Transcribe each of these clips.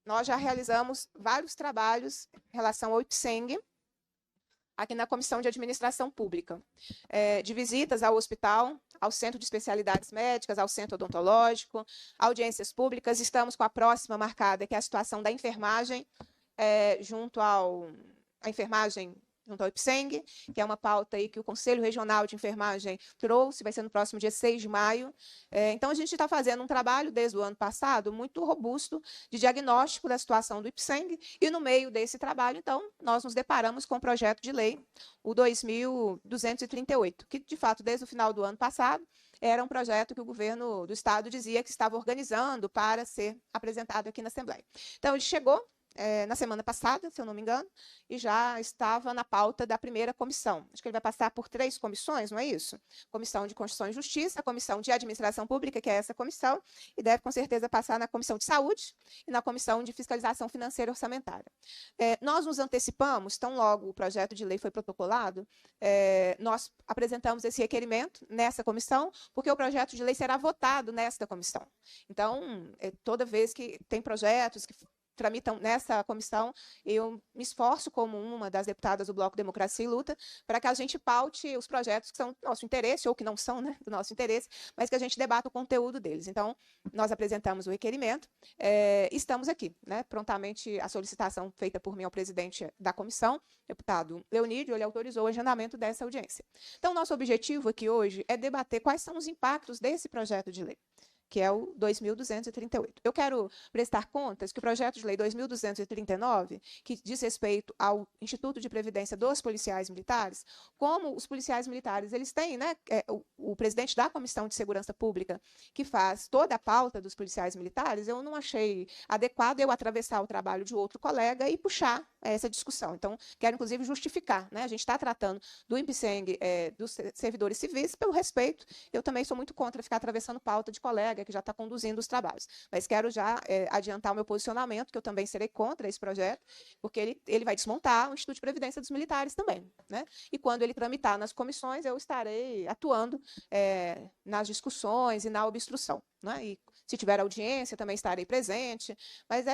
nós já realizamos vários trabalhos em relação ao IPSENG, aqui na Comissão de Administração Pública, de visitas ao hospital, ao Centro de Especialidades Médicas, ao Centro Odontológico, audiências públicas. Estamos com a próxima marcada, que é a situação da enfermagem, junto ao IPSENG, que é uma pauta aí que o Conselho Regional de Enfermagem trouxe, vai ser no próximo dia 6 de maio. Então, a gente está fazendo um trabalho, desde o ano passado, muito robusto, de diagnóstico da situação do IPSENG, e no meio desse trabalho, então, nós nos deparamos com o projeto de lei, o 2238, que, de fato, desde o final do ano passado, era um projeto que o governo do Estado dizia que estava organizando para ser apresentado aqui na Assembleia. Então, ele chegou na semana passada, se eu não me engano, e já estava na pauta da primeira comissão. Acho que ele vai passar por 3 comissões, não é isso? Comissão de Constituição e Justiça, a Comissão de Administração Pública, que é essa comissão, e deve, com certeza, passar na Comissão de Saúde e na Comissão de Fiscalização Financeira e Orçamentária. Nós nos antecipamos, tão logo o projeto de lei foi protocolado, nós apresentamos esse requerimento nessa comissão, porque o projeto de lei será votado nesta comissão. Então, toda vez que tem projetos que tramitam nessa comissão, eu me esforço como uma das deputadas do Bloco Democracia e Luta para que a gente paute os projetos que são do nosso interesse, ou que não são, né, do nosso interesse, mas que a gente debata o conteúdo deles. Então, nós apresentamos o requerimento, estamos aqui, né, prontamente a solicitação feita por mim ao presidente da comissão, deputado Leonídio, ele autorizou o agendamento dessa audiência. Então, nosso objetivo aqui hoje é debater quais são os impactos desse projeto de lei, que é o 2238. Eu quero prestar contas que o projeto de lei 2239, que diz respeito ao Instituto de Previdência dos Policiais Militares, como os policiais militares, eles têm, né, o presidente da Comissão de Segurança Pública, que faz toda a pauta dos policiais militares, eu não achei adequado eu atravessar o trabalho de outro colega e puxar essa discussão. Então, quero, inclusive, justificar, né? A gente está tratando do IPSENG, dos servidores civis, pelo respeito. Eu também sou muito contra ficar atravessando pauta de colega que já está conduzindo os trabalhos. Mas quero já adiantar o meu posicionamento, que eu também serei contra esse projeto, porque ele vai desmontar o Instituto de Previdência dos Militares também, né? E quando ele tramitar nas comissões, eu estarei atuando nas discussões e na obstrução, né? E se tiver audiência, também estarei presente, mas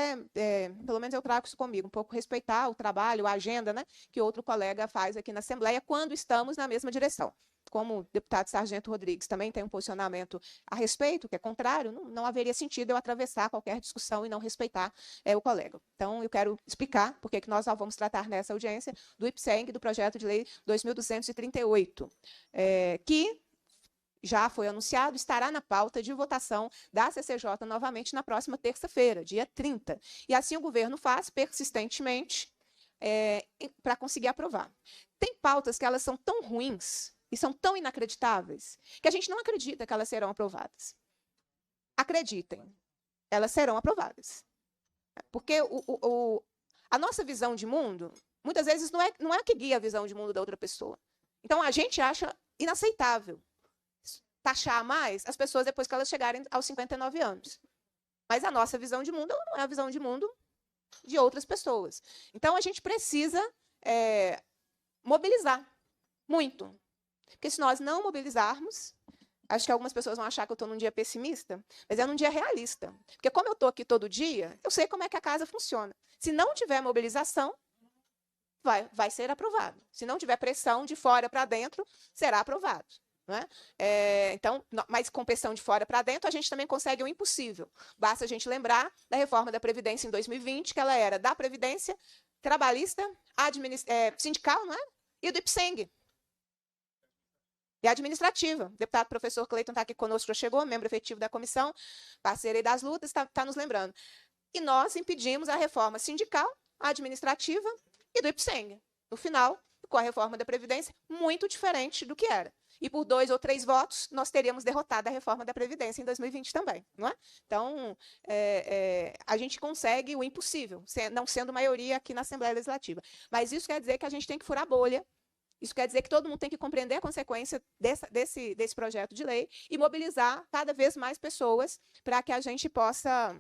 pelo menos eu trago isso comigo, um pouco respeitar o trabalho, a agenda, né, que outro colega faz aqui na Assembleia, quando estamos na mesma direção. Como o deputado Sargento Rodrigues também tem um posicionamento a respeito, que é contrário, não haveria sentido eu atravessar qualquer discussão e não respeitar o colega. Então, eu quero explicar por que nós vamos tratar nessa audiência do IPSENG, do projeto de lei 2238, que já foi anunciado, estará na pauta de votação da CCJ novamente na próxima terça-feira, dia 30. E assim o governo faz persistentemente para conseguir aprovar. Tem pautas que elas são tão ruins e são tão inacreditáveis que a gente não acredita que elas serão aprovadas. Acreditem, elas serão aprovadas. Porque a nossa visão de mundo, muitas vezes, não é a que guia a visão de mundo da outra pessoa. Então, a gente acha inaceitável taxar mais as pessoas depois que elas chegarem aos 59 anos. Mas a nossa visão de mundo não é a visão de mundo de outras pessoas. Então, a gente precisa mobilizar muito. Porque se nós não mobilizarmos, acho que algumas pessoas vão achar que eu estou num dia pessimista, mas é num dia realista. Porque como eu estou aqui todo dia, eu sei como é que a casa funciona. Se não tiver mobilização, vai ser aprovado. Se não tiver pressão de fora para dentro, será aprovado. Não é? Então, mas com pressão de fora para dentro, a gente também consegue o impossível. Basta a gente lembrar da reforma da Previdência em 2020, que ela era da Previdência, trabalhista, sindical, não é? E do IPSENG. E administrativa. O deputado professor Cleiton está aqui conosco, já chegou, membro efetivo da comissão, parceiro aí das lutas, está nos lembrando. E nós impedimos a reforma sindical, administrativa e do IPSENG. No final, com a reforma da Previdência, muito diferente do que era. E por 2 ou 3 votos, nós teríamos derrotado a reforma da Previdência em 2020 também. Não é? Então, a gente consegue o impossível, não sendo maioria aqui na Assembleia Legislativa. Mas isso quer dizer que a gente tem que furar a bolha. Isso quer dizer que todo mundo tem que compreender a consequência desse projeto de lei e mobilizar cada vez mais pessoas para que a gente possa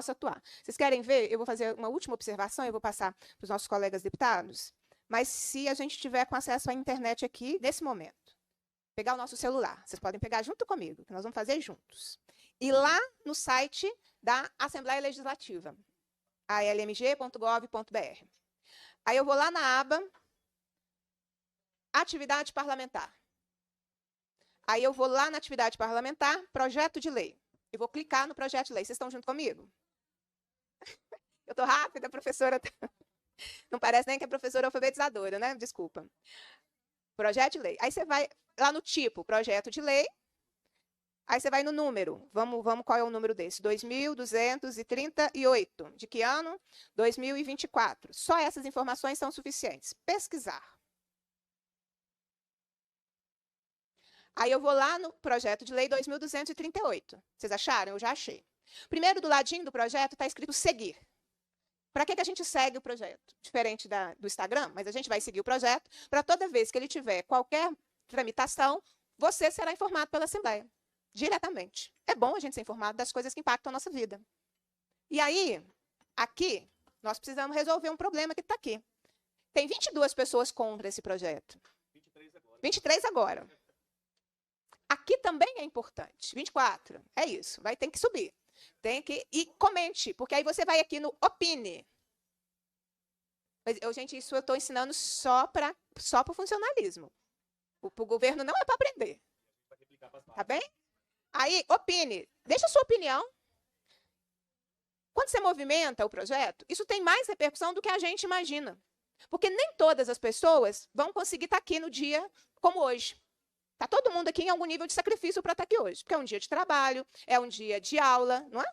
atuar. Vocês querem ver? Eu vou fazer uma última observação, eu vou passar para os nossos colegas deputados, mas se a gente tiver com acesso à internet aqui, nesse momento, pegar o nosso celular, vocês podem pegar junto comigo, que nós vamos fazer juntos. E lá no site da Assembleia Legislativa, almg.gov.br. Aí eu vou lá na aba Atividade Parlamentar. Aí eu vou lá na atividade parlamentar, projeto de lei. Eu vou clicar no projeto de lei. Vocês estão junto comigo? Eu estou rápida, professora. Não parece nem que a professora é alfabetizadora, né? Desculpa. Projeto de lei. Aí você vai lá no tipo, projeto de lei. Aí você vai no número. Vamos, qual é o número desse? 2238. De que ano? 2024. Só essas informações são suficientes. Pesquisar. Aí eu vou lá no projeto de lei 2238. Vocês acharam? Eu já achei. Primeiro, do ladinho do projeto, está escrito seguir. Para que a gente segue o projeto? Diferente do Instagram, mas a gente vai seguir o projeto para toda vez que ele tiver qualquer tramitação, você será informado pela Assembleia, diretamente. É bom a gente ser informado das coisas que impactam a nossa vida. E aí, aqui, nós precisamos resolver um problema que está aqui. Tem 22 pessoas contra esse projeto. 23 agora. 23 agora. Aqui também é importante. 24. É isso. Vai ter que subir. Tem que... E comente, porque aí você vai aqui no Opine. Mas, gente, isso eu estou ensinando só para o funcionalismo. Para o governo não é para aprender. Tá bem? Aí, opine. Deixa a sua opinião. Quando você movimenta o projeto, isso tem mais repercussão do que a gente imagina. Porque nem todas as pessoas vão conseguir estar aqui no dia como hoje. Está todo mundo aqui em algum nível de sacrifício para estar aqui hoje. Porque é um dia de trabalho, é um dia de aula, não é?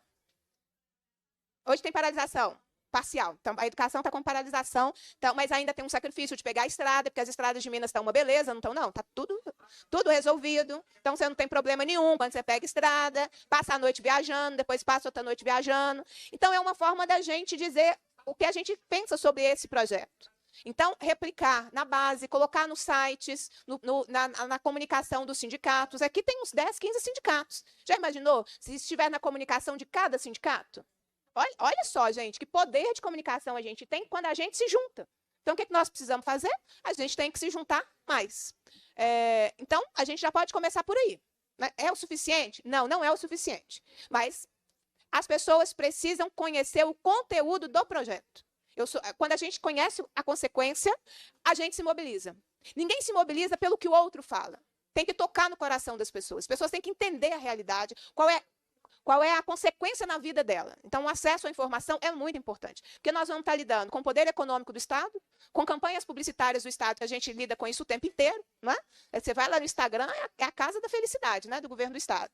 Hoje tem paralisação parcial. Então, a educação está com paralisação, então, mas ainda tem um sacrifício de pegar a estrada, porque as estradas de Minas estão uma beleza, não estão, não. Está tudo resolvido. Então, você não tem problema nenhum quando você pega estrada, passa a noite viajando, depois passa outra noite viajando. Então, é uma forma da gente dizer o que a gente pensa sobre esse projeto. Então, replicar na base, colocar nos sites, na comunicação dos sindicatos. Aqui tem uns 10, 15 sindicatos. Já imaginou se estiver na comunicação de cada sindicato? Olha só, gente, que poder de comunicação a gente tem quando a gente se junta. Então, o que nós precisamos fazer? A gente tem que se juntar mais. Então, a gente já pode começar por aí. É o suficiente? Não, não é o suficiente. Mas as pessoas precisam conhecer o conteúdo do projeto. Quando a gente conhece a consequência, a gente se mobiliza. Ninguém se mobiliza pelo que o outro fala. Tem que tocar no coração das pessoas. As pessoas têm que entender a realidade, qual é a consequência na vida dela. Então, o acesso à informação é muito importante. Porque nós vamos estar lidando com o poder econômico do Estado, com campanhas publicitárias do Estado, que a gente lida com isso o tempo inteiro. Não é? Você vai lá no Instagram, é a casa da felicidade, né, do governo do Estado.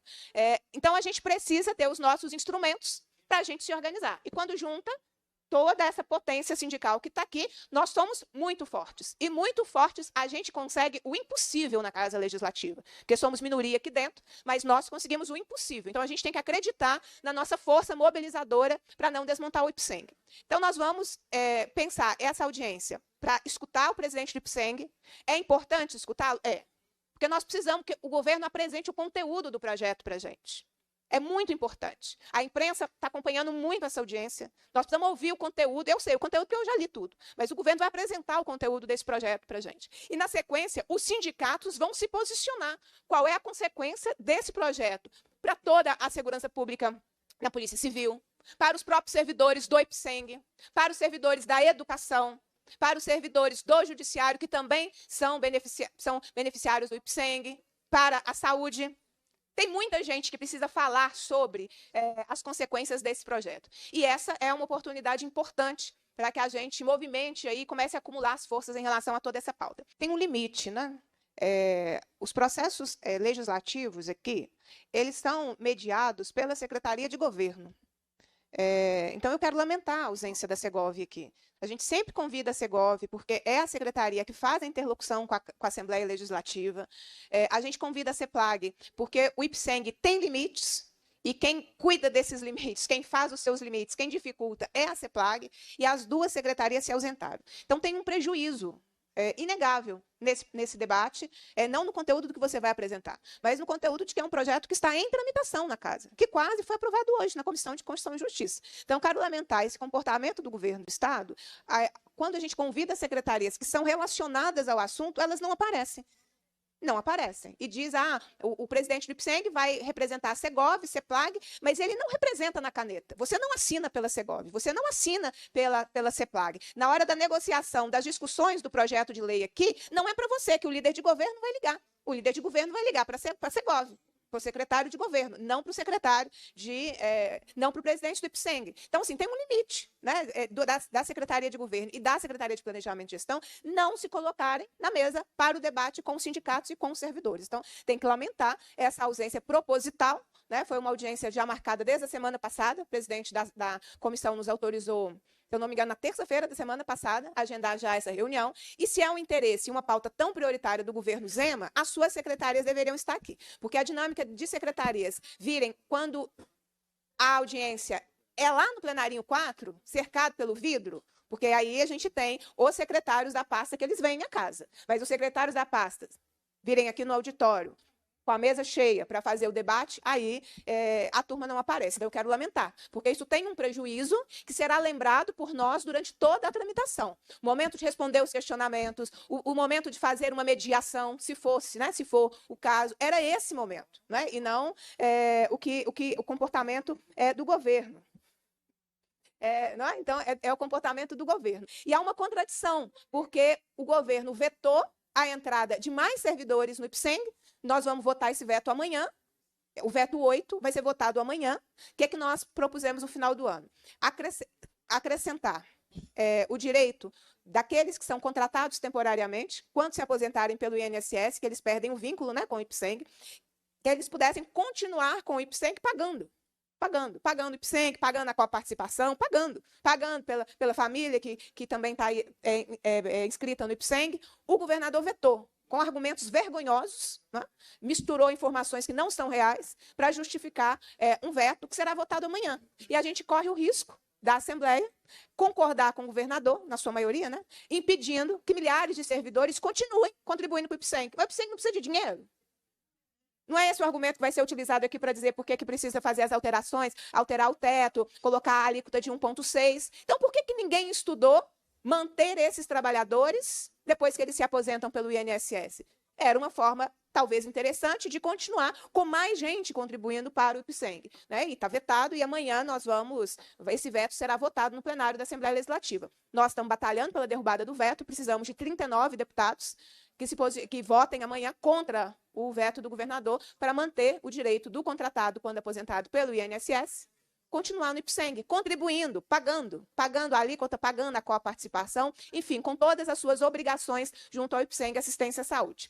Então, a gente precisa ter os nossos instrumentos para a gente se organizar. E quando junta toda essa potência sindical que está aqui, nós somos muito fortes. E muito fortes, a gente consegue o impossível na Casa Legislativa. Porque somos minoria aqui dentro, mas nós conseguimos o impossível. Então, a gente tem que acreditar na nossa força mobilizadora para não desmontar o IPSENG. Então, nós vamos pensar essa audiência para escutar o presidente do IPSENG. É importante escutá-lo? É. Porque nós precisamos que o governo apresente o conteúdo do projeto para a gente. É muito importante. A imprensa está acompanhando muito essa audiência. Nós precisamos ouvir o conteúdo. Eu sei o conteúdo porque eu já li tudo. Mas o governo vai apresentar o conteúdo desse projeto para a gente. E, na sequência, os sindicatos vão se posicionar. Qual é a consequência desse projeto para toda a segurança pública na Polícia Civil, para os próprios servidores do IPSENG, para os servidores da educação, para os servidores do judiciário, que também são beneficiários do IPSENG, para a saúde. Tem muita gente que precisa falar sobre as consequências desse projeto. E essa é uma oportunidade importante para que a gente movimente aí e comece a acumular as forças em relação a toda essa pauta. Tem um limite, né? Os processos legislativos aqui, eles são mediados pela Secretaria de Governo. Então, eu quero lamentar a ausência da Segov aqui. A gente sempre convida a Segov, porque é a secretaria que faz a interlocução com a Assembleia Legislativa. A gente convida a CEPLAG, porque o IPSENG tem limites, e quem cuida desses limites, quem faz os seus limites, quem dificulta é a CEPLAG, e as duas secretarias se ausentaram. Então, tem um prejuízo inegável nesse debate, não no conteúdo do que você vai apresentar, mas no conteúdo de que é um projeto que está em tramitação na Casa, que quase foi aprovado hoje na Comissão de Constituição e Justiça. Então, quero lamentar esse comportamento do governo do Estado. Quando a gente convida secretarias que são relacionadas ao assunto, elas não aparecem. não aparecem. E diz, o presidente do IPSENG vai representar a Segov, CEPLAG, mas ele não representa na caneta. Você não assina pela Segov, você não assina pela CEPLAG. Na hora da negociação, das discussões do projeto de lei aqui, não é para você que o líder de governo vai ligar. O líder de governo vai ligar para a Segov, para o secretário de governo, não para o secretário não para o presidente do IPSENG. Então, assim, tem um limite, né, da Secretaria de Governo e da Secretaria de Planejamento e Gestão não se colocarem na mesa para o debate com os sindicatos e com os servidores. Então, tem que lamentar essa ausência proposital, né? Foi uma audiência já marcada desde a semana passada, o presidente da comissão nos autorizou, se eu não me engano, na terça-feira da semana passada, agendar já essa reunião. E se é um interesse e uma pauta tão prioritária do governo Zema, as suas secretarias deveriam estar aqui. Porque a dinâmica de secretarias virem quando a audiência é lá no plenarinho 4, cercado pelo vidro, porque aí a gente tem os secretários da pasta que eles vêm à casa. Mas os secretários da pasta virem aqui no auditório, com a mesa cheia para fazer o debate, aí a turma não aparece. Então, eu quero lamentar, porque isso tem um prejuízo que será lembrado por nós durante toda a tramitação. O momento de responder os questionamentos, o momento de fazer uma mediação, se fosse, né, se for o caso, era esse momento, né, e não o comportamento do governo. Não é? Então, é o comportamento do governo. E há uma contradição, porque o governo vetou a entrada de mais servidores no IPSENG. Nós vamos votar esse veto amanhã. O veto 8 vai ser votado amanhã. O que é que nós propusemos no final do ano? Acrescentar o direito daqueles que são contratados temporariamente, quando se aposentarem pelo INSS, que eles perdem o vínculo, né, com o IPSENG, que eles pudessem continuar com o IPSENG pagando o IPSENG, pagando a coparticipação, pagando pela família que também está inscrita no IPSENG. O governador vetou, com argumentos vergonhosos, né? Misturou informações que não são reais para justificar um veto que será votado amanhã. E a gente corre o risco da Assembleia concordar com o governador, na sua maioria, né, impedindo que milhares de servidores continuem contribuindo para o IPSENG. Mas o IPSENG não precisa de dinheiro. Não é esse o argumento que vai ser utilizado aqui para dizer por que precisa fazer as alterações, alterar o teto, colocar a alíquota de 1,6. Então, por que ninguém estudou manter esses trabalhadores depois que eles se aposentam pelo INSS? Era uma forma, talvez, interessante de continuar com mais gente contribuindo para o IPSENG, né? E está vetado, e amanhã esse veto será votado no plenário da Assembleia Legislativa. Nós estamos batalhando pela derrubada do veto, precisamos de 39 deputados que votem amanhã contra o veto do governador para manter o direito do contratado, quando aposentado pelo INSS, continuar no IPSENG, contribuindo, pagando a alíquota, pagando a coparticipação, enfim, com todas as suas obrigações junto ao IPSENG Assistência à Saúde.